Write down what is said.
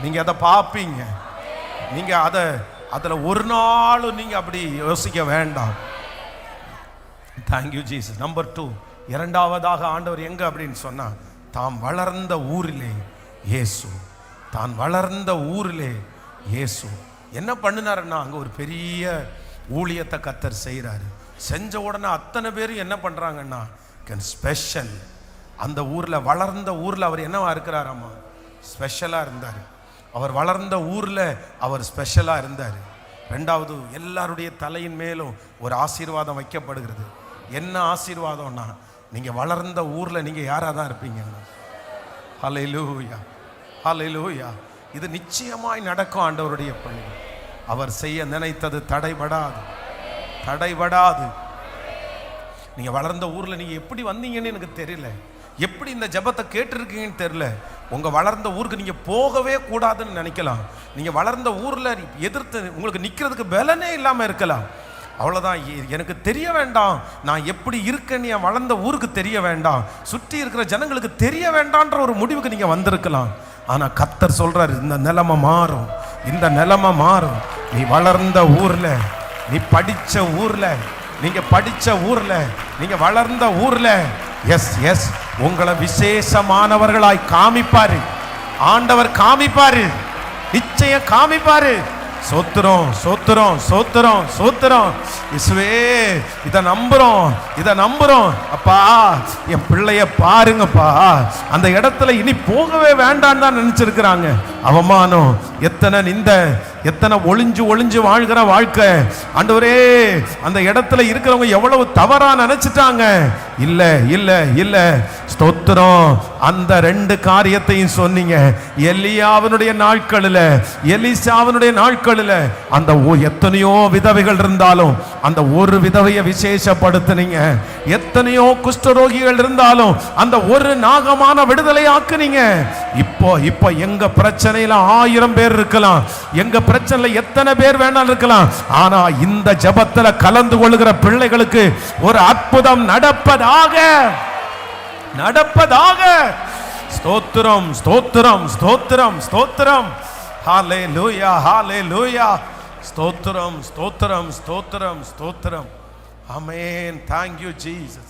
நீங்க அதை பார்ப்பீங்க. நீங்க அதுல ஒரு நாளும் நீங்க அப்படி யோசிக்க வேண்டாம். Thank you Jesus. நம்பர் 2, இரண்டாவதாக ஆண்டவர் எங்க அப்படின்னு சொன்னா, தாம் வளர்ந்த ஊரிலே இயேசு. தான் வளர்ந்த ஊரிலே இயேசு என்ன பண்ணினாருன்னா, அங்க ஒரு பெரிய ஊழியத்தை கர்த்தர் செய்கிறாரு. செஞ்ச உடனே அத்தனை பேரும் என்ன பண்றாங்கன்னா, ஸ்பெஷல். அந்த ஊர்ல, வளர்ந்த ஊர்ல அவர் என்னவா இருக்கிறாராமா? ஸ்பெஷலா இருந்தார். அவர் வளர்ந்த ஊர்ல அவர் ஸ்பெஷலா இருந்தார். ரெண்டாவது, எல்லாருடைய தலையின் மேலும் ஒரு ஆசீர்வாதம் வைக்கப்படுகிறது. என்ன ஆசீர்வாதம்னா, நீங்க வளர்ந்த ஊர்ல நீங்க யாரா தான் இருப்பீங்க. ஹல்லேலூயா, ஹல்லேலூயா. இது நிச்சயமாய் நடக்கும். ஆண்டவருடைய பணி அவர் செய்ய நினைத்தது தடைபடாது, தடைபடாது. நீங்க வளர்ந்த ஊர்ல நீங்க எப்படி வந்தீங்கன்னு எனக்கு தெரியல, எப்படி இந்த ஜெபத்தை கேட்டிருக்கீங்கன்னு தெரியல. உங்க வளர்ந்த ஊருக்கு நீங்க போகவே கூடாதுன்னு நினைக்கலாம். நீங்க வளர்ந்த ஊர்ல எதிர்த்து உங்களுக்கு நிக்கிறதுக்கு பலனே இல்லாம இருக்கலாம். அவ்வளவுதான். எனக்கு தெரிய வேண்டாம் நான் எப்படி இருக்கேன்னு, என் வளர்ந்த ஊருக்கு தெரிய வேண்டாம், சுற்றி இருக்கிற ஜனங்களுக்கு தெரிய வேண்டாம்ன்ற ஒரு முடிவுக்கு நீங்க வந்திருக்கலாம். ஆனா கர்த்தர் சொல்றாரு, இந்த நிலைமை மாறும், இந்த நிலைமை மாறும். நீ வளர்ந்த ஊர்ல, நீ படிச்ச ஊர்ல, நீங்க படிச்ச ஊர்ல, நீங்க வளர்ந்த ஊர்ல, எஸ் எஸ், உங்களை விசேஷமானவர்களாய் காமிப்பாரு ஆண்டவர். காமிப்பாரு, நிச்சயம் காமிப்பாரு. சோத்திரம், சோத்திரம், சோத்திரம், சோத்திரம். இயேசுவே, இதை நம்புறோம், இதை நம்புறோம். அப்பா, என் பிள்ளைய பாருங்கப்பா. அந்த இடத்துல இனி போகவே வேண்டான்னு தான் நினைச்சிருக்கிறாங்க. அவமானம், எத்தனை நிந்த, எத்தனை ஒளிஞ்சு ஒளிஞ்சு வாழ்கிற வாழ்க்கை. ஆண்டவரே, அந்த இடத்துல இருக்கிறவங்க எவ்வளவு தவறா நினைச்சிட்டாங்க. இல்ல இல்ல இல்ல, ஸ்தோத்திரம். அந்த 2 காரியத்தையும் சொன்னீங்க. எலியாவினுடைய நாட்களில், எலிசாவினுடைய நாட்களில் அந்த எத்தனையோ விதவைகள் இருந்தாலும் அந்த ஒரு விதவையை விசேஷப்படுத்தினீங்க. எத்தனையோ குஷ்டரோகிகள் இருந்தாலும் அந்த ஒரு நாகமான விடுதலை ஆக்குனீங்க. இப்போ எங்க பிரச்சனையில 1000 பேர் இருக்கலாம், எங்க பிரச்சனையில எத்தனை பேர் வேணாலும் இருக்கலாம். ஆனா இந்த ஜெபத்துல கலந்து கொள்ளுகிற பிள்ளைகளுக்கு ஒரு அற்புதம் நடப்பதாக, நடப்பதாக. ஸ்தோத்திரம், ஸ்தோத்திரம், ஸ்தோத்திரம், ஸ்தோத்திரம். ஹல்லேலூயா, ஹல்லேலூயா. ஸ்தோத்திரம், ஸ்தோத்திரம், ஸ்தோத்திரம், ஸ்தோத்திரம். ஆமென். Thank you Jesus.